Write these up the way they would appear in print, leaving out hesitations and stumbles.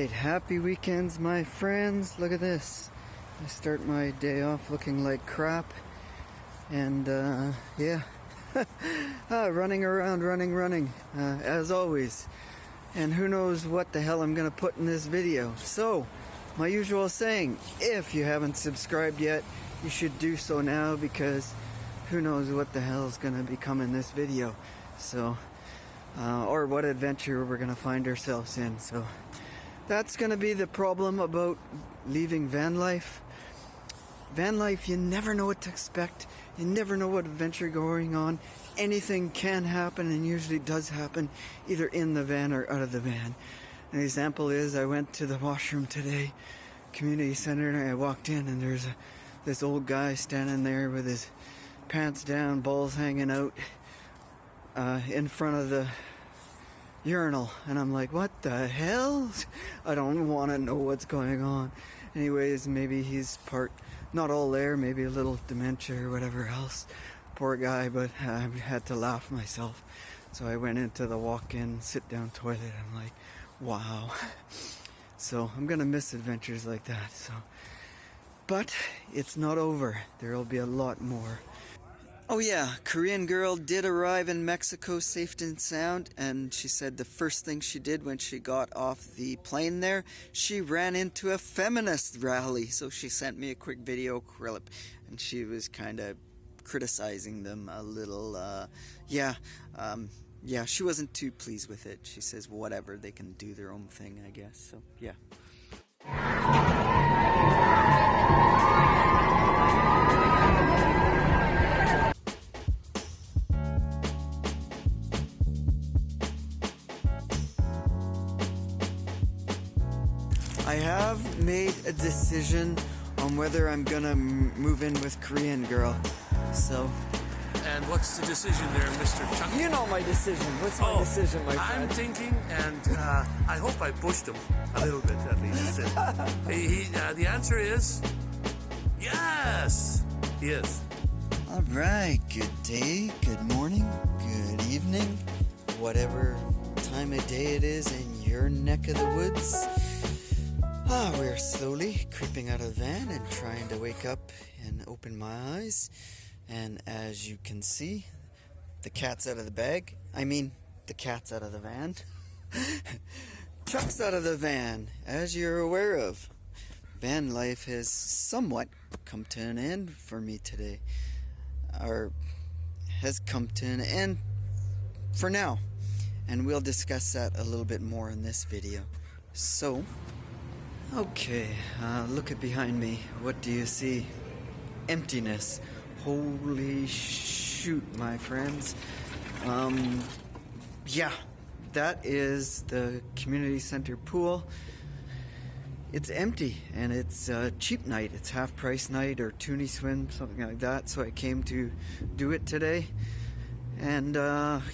Alright, happy weekends, my friends. Look at this. I start my day off looking like crap. And, yeah. Running around, running, as always. And who knows what the hell I'm gonna put in this video. So, my usual saying, if you haven't subscribed yet, you should do so now, because who knows what the hell is gonna become in this video. So, or what adventure we're gonna find ourselves in. So, that's gonna be the problem about leaving van life. Van life, you never know what to expect. You never know what adventure going on. Anything can happen, and usually does happen, either in the van or out of the van. An example is, I went to the washroom today, community center, and I walked in, and there's this old guy standing there with his pants down, balls hanging out, in front of the urinal, and I'm like, what the hell? I don't want to know what's going on. Anyways, maybe he's not all there, maybe a little dementia or whatever else. Poor guy, but I had to laugh myself. So I went into the walk-in sit-down toilet. I'm like, wow. So I'm gonna miss adventures like that. So, but it's not over. There'll be a lot more. Oh yeah, Korean girl did arrive in Mexico safe and sound, and she said the first thing she did when she got off the plane there, she ran into a feminist rally. So she sent me a quick video clip, and she was kind of criticizing them a little. Yeah, she wasn't too pleased with it. She says whatever, they can do their own thing, I guess. So yeah. I have made a decision on whether I'm gonna move in with Korean girl. So. And what's the decision there, Mr. Chung? You know my decision. What's my decision, my friend? I'm thinking, and I hope I pushed him a little bit at least. The answer is yes. Yes. All right. Good day. Good morning. Good evening. Whatever time of day it is in your neck of the woods. We're slowly creeping out of the van and trying to wake up and open my eyes. And as you can see, the cat's out of the bag. I mean, the cat's out of the van. Chuck's out of the van, as you're aware of. Van life has somewhat come to an end for me today. Or has come to an end for now. And we'll discuss that a little bit more in this video. So, okay, look at behind me. What do you see? Emptiness. Holy shoot, my friends. Yeah, that is the community center pool. It's empty, and it's a cheap night. It's half price night or toonie swim, something like that. So I came to do it today. And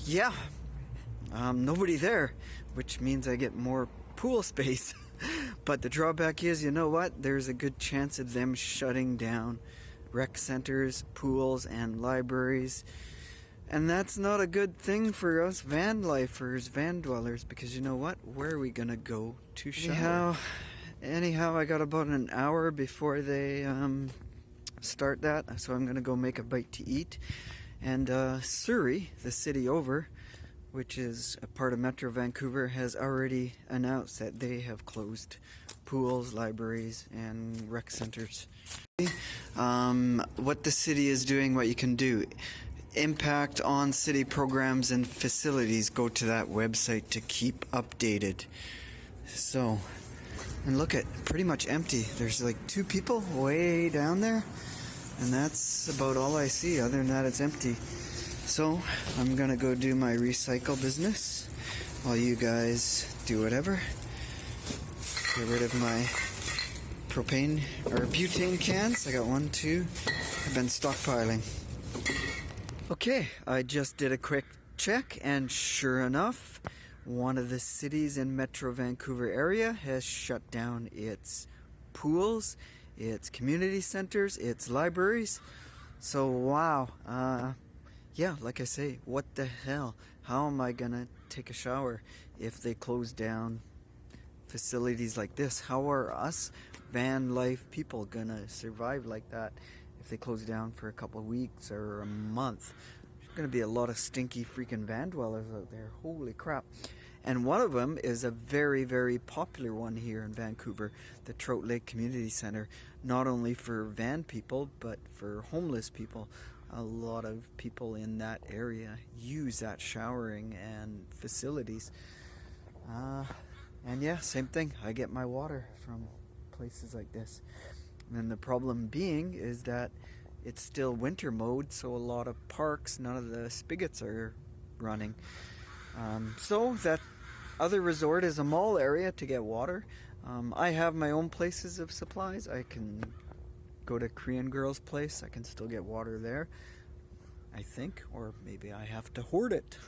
yeah, nobody there, which means I get more pool space. But the drawback is, you know what? There's a good chance of them shutting down rec centers, pools, and libraries. And that's not a good thing for us van lifers, van dwellers, because you know what? Where are we gonna go to shower? Anyhow, I got about an hour before they start that, so I'm gonna go make a bite to eat. And Surrey, the city over, which is a part of Metro Vancouver, has already announced that they have closed pools, libraries, and rec centers. What the city is doing, what you can do. Impact on city programs and facilities. Go to that website to keep updated. So, and look at, pretty much empty. There's like 2 people way down there, and that's about all I see. Other than that, it's empty. So, I'm gonna go do my recycle business while you guys do whatever. Get rid of my propane or butane cans. I got 1, 2. I've been stockpiling. Okay, I just did a quick check, and sure enough, one of the cities in Metro Vancouver area has shut down its pools, its community centers, its libraries. So wow, yeah, like I say, what the hell? How am I gonna take a shower if they close down facilities like this. How are us van life people gonna survive like that if they close down for a couple of weeks or a month? There's gonna be a lot of stinky freaking van dwellers out there. Holy crap. And one of them is a very, very popular one here in Vancouver, the Trout Lake Community Center, not only for van people, but for homeless people. A lot of people in that area use that showering and facilities. And yeah, same thing. I get my water from places like this. And the problem being is that it's still winter mode, so a lot of parks, none of the spigots are running. So that other resort is a mall area to get water. I have my own places of supplies. I can go to Korean Girl's place. I can still get water there, I think, or maybe I have to hoard it.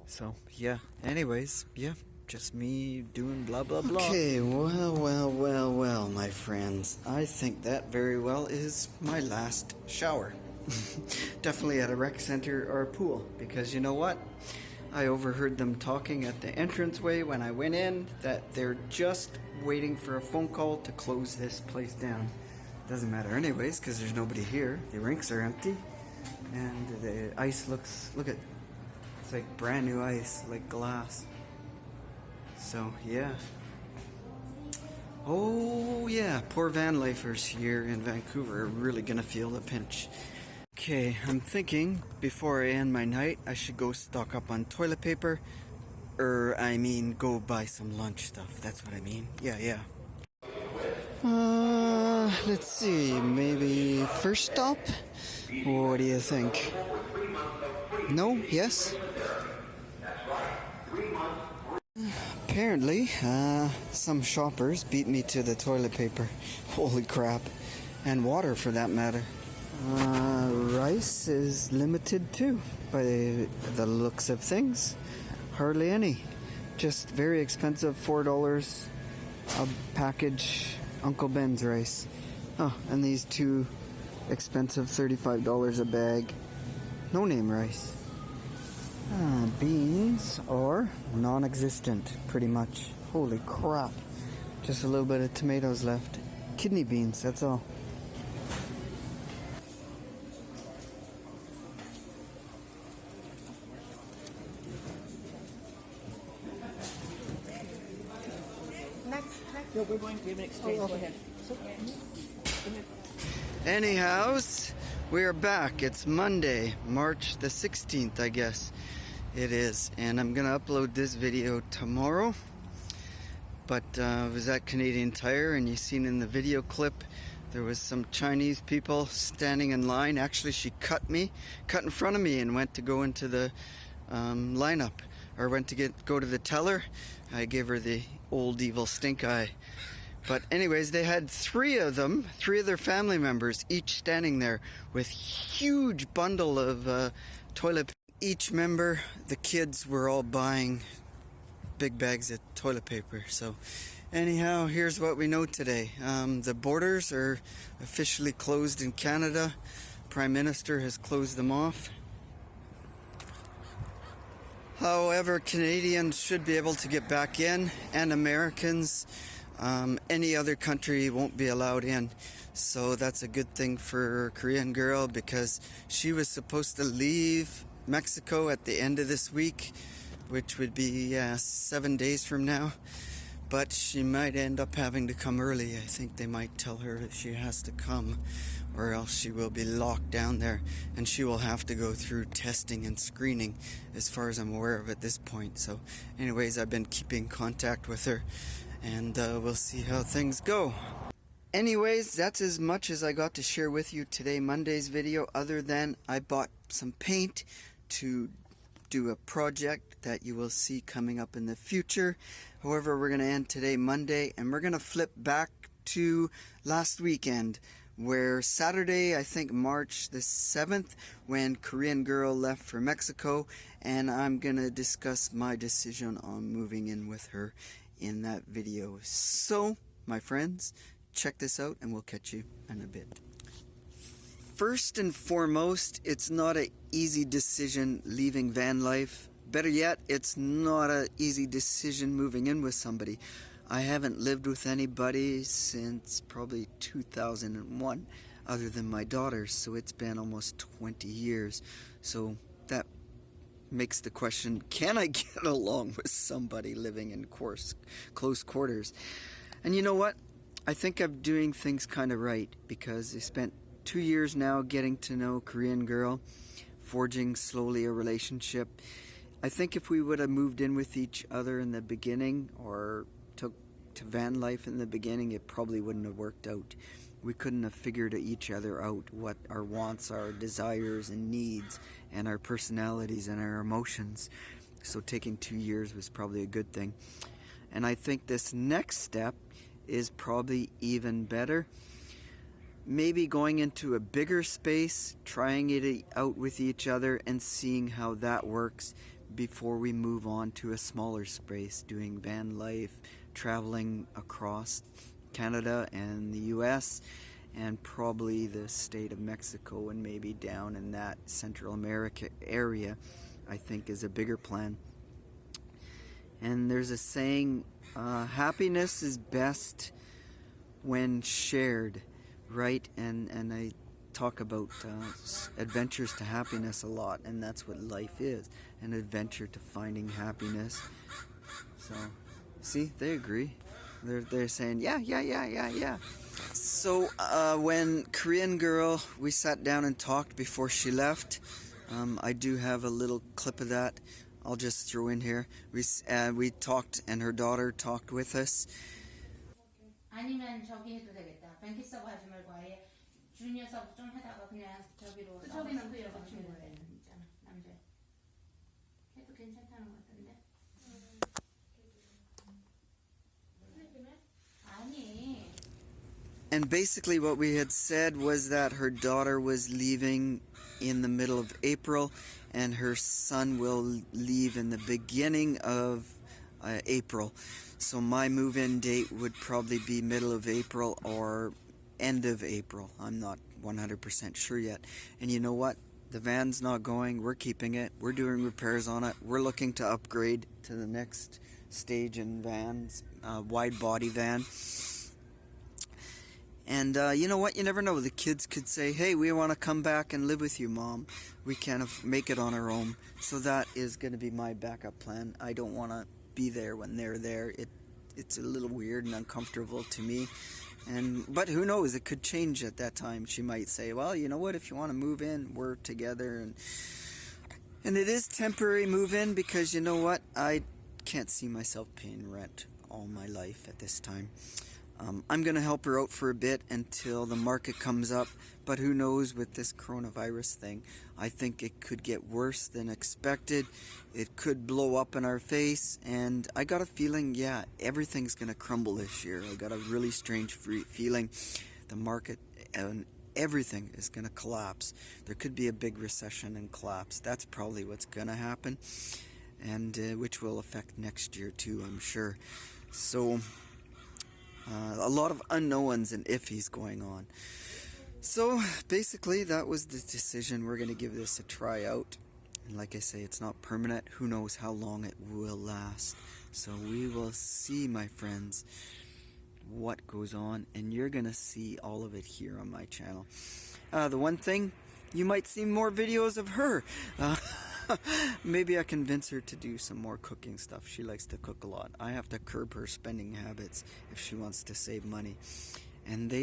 So yeah, anyways, yeah, just me doing blah blah blah. Okay, well, my friends, I think that very well is my last shower. Definitely at a rec center or a pool, because you know what? I overheard them talking at the entranceway when I went in that they're just waiting for a phone call to close this place down. Doesn't matter anyways, because there's nobody here. The rinks are empty, and the ice looks, look at, it's like brand new ice, like glass. So yeah. Oh yeah, poor van lifers here in Vancouver are really gonna feel the pinch. Okay, I'm thinking before I end my night, I should go stock up on toilet paper. I mean, go buy some lunch stuff. That's what I mean. Yeah. Let's see, maybe first stop? What do you think? No? Yes? Apparently, some shoppers beat me to the toilet paper. Holy crap. And water for that matter. Rice is limited too, by the looks of things. Hardly any. Just very expensive, $4 a package Uncle Ben's rice. Oh, and these two expensive $35 a bag no name rice. Beans are non-existent, pretty much. Holy crap. Just a little bit of tomatoes left. Kidney beans, that's all. No, we're going to give an exchange. Go ahead. Anyhows, we are back. It's Monday, March the 16th, I guess it is. And I'm going to upload this video tomorrow. But I was at Canadian Tire, and you seen in the video clip, there was some Chinese people standing in line. Actually, she cut in front of me and went to go into the lineup, or went to go to the teller. I gave her the old evil stink eye. But anyways, they had three of their family members, each standing there with huge bundle of toilet paper. Each member, the kids were all buying big bags of toilet paper. So anyhow, here's what we know today. The borders are officially closed in Canada. Prime Minister has closed them off. However, Canadians should be able to get back in, and Americans. Any other country won't be allowed in. So that's a good thing for Korean Girl, because she was supposed to leave Mexico at the end of this week, which would be 7 days from now. But she might end up having to come early. I think they might tell her that she has to come, or else she will be locked down there, and she will have to go through testing and screening, as far as I'm aware of at this point. So anyways, I've been keeping contact with her, and we'll see how things go. Anyways, that's as much as I got to share with you today, Monday's video, other than I bought some paint to do a project that you will see coming up in the future. However, we're going to end today, Monday, and we're going to flip back to last weekend, where Saturday, I think March the 7th, when Korean Girl left for Mexico, and I'm going to discuss my decision on moving in with her in that video. So, my friends, check this out, and we'll catch you in a bit. First and foremost, it's not an easy decision leaving van life. Better yet, it's not an easy decision moving in with somebody. I haven't lived with anybody since probably 2001 other than my daughters, so it's been almost 20 years. So that makes the question, can I get along with somebody living in close quarters? And you know what? I think I'm doing things kind of right, because I spent 2 years now getting to know a Korean girl, forging slowly a relationship. I think if we would have moved in with each other in the beginning, or took to van life in the beginning, it probably wouldn't have worked out. We couldn't have figured each other out, what our wants, our desires and needs, and our personalities and our emotions. So taking 2 years was probably a good thing. And I think this next step is probably even better. Maybe going into a bigger space, trying it out with each other and seeing how that works before we move on to a smaller space, doing van life, traveling across Canada and the US, and probably the state of Mexico, and maybe down in that Central America area, I think is a bigger plan. And there's a saying, happiness is best when shared, right? And I talk about adventures to happiness a lot, and that's what life is, an adventure to finding happiness. So, see, they agree. They're saying, yeah. So, when Korean girl, we sat down and talked before she left. I do have a little clip of that. I'll just throw in here. We talked, and her daughter talked with us. 아니면 저기 해도 되겠다. 변기 서브 하지 말고 아예 주니어 서브 좀 하다가 그냥 저기로 저기는 그 여자친구래 있잖아 남자. 걔도 괜찮다는 것 같던데. 아니. And basically what we had said was that her daughter was leaving in the middle of April, and her son will leave in the beginning of April. So my move-in date would probably be middle of April or end of April. I'm not 100% sure yet. And you know what? The van's not going. We're keeping it. We're doing repairs on it. We're looking to upgrade to the next stage in vans, wide body van. And you know what? You never know. The kids could say, hey, we want to come back and live with you, Mom. We can't make it on our own. So that is going to be my backup plan. I don't want to be there when they're there. It's a little weird and uncomfortable to me. But who knows? It could change at that time. She might say, well, you know what? If you want to move in, we're together. And it is temporary move-in, because you know what? I can't see myself paying rent all my life at this time. I'm going to help her out for a bit until the market comes up, but who knows with this coronavirus thing. I think it could get worse than expected. It could blow up in our face, and I got a feeling, yeah, everything's going to crumble this year. I got a really strange feeling. The market and everything is going to collapse. There could be a big recession and collapse. That's probably what's going to happen, and which will affect next year too, I'm sure. So a lot of unknowns and iffies going on. So basically that was the decision. We're going to give this a try out. And like I say, it's not permanent. Who knows how long it will last. So we will see, my friends, what goes on. And you're going to see all of it here on my channel. The one thing, you might see more videos of her. Maybe I convince her to do some more cooking stuff. She likes to cook a lot. I have to curb her spending habits if she wants to save money. And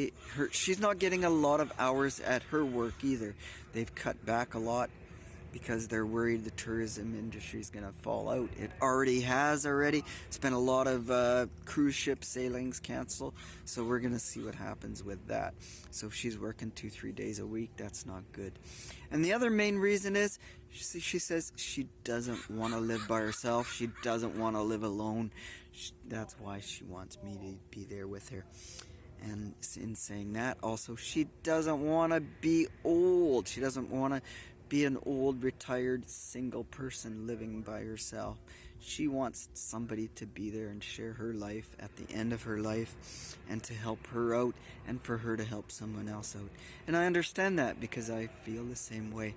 she's not getting a lot of hours at her work either. They've cut back a lot because they're worried the tourism industry is going to fall out. It already has already. It's been a lot of cruise ship sailings canceled. So we're going to see what happens with that. So if she's working 2-3 days a week, that's not good. And the other main reason is, she says she doesn't want to live by herself. She doesn't want to live alone. That's why she wants me to be there with her. And in saying that, also, she doesn't want to be old. She doesn't want to be an old, retired, single person living by herself. She wants somebody to be there and share her life at the end of her life, and to help her out, and for her to help someone else out. And I understand that, because I feel the same way.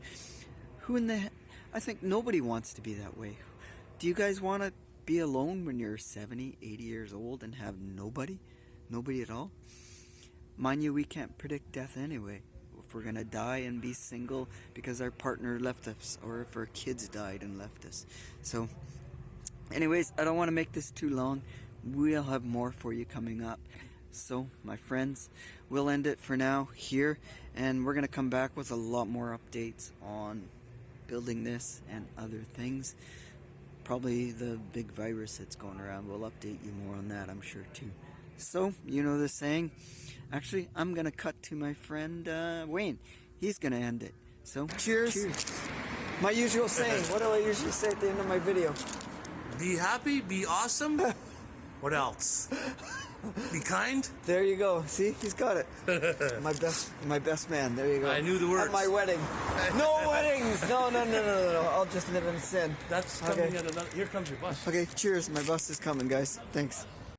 I think nobody wants to be that way. Do you guys want to be alone when you're 70, 80 years old and have nobody at all. Mind you, we can't predict death anyway. If we're gonna die and be single because our partner left us, or if our kids died and left us. So anyways, I don't want to make this too long. We'll have more for you coming up. So my friends, we'll end it for now here, and we're gonna come back with a lot more updates on building this and other things. Probably the big virus that's going around. We'll update you more on that, I'm sure too. So, you know the saying. Actually, I'm gonna cut to my friend Wayne. He's gonna end it. So, cheers. My usual saying. What do I usually say at the end of my video? Be happy, be awesome. What else? Be kind. There you go. See, he's got it. my best man. There you go. I knew the words. At my wedding. No weddings. No. I'll just live in sin. That's coming at another. Here comes your bus. Okay, cheers. My bus is coming, guys. Thanks.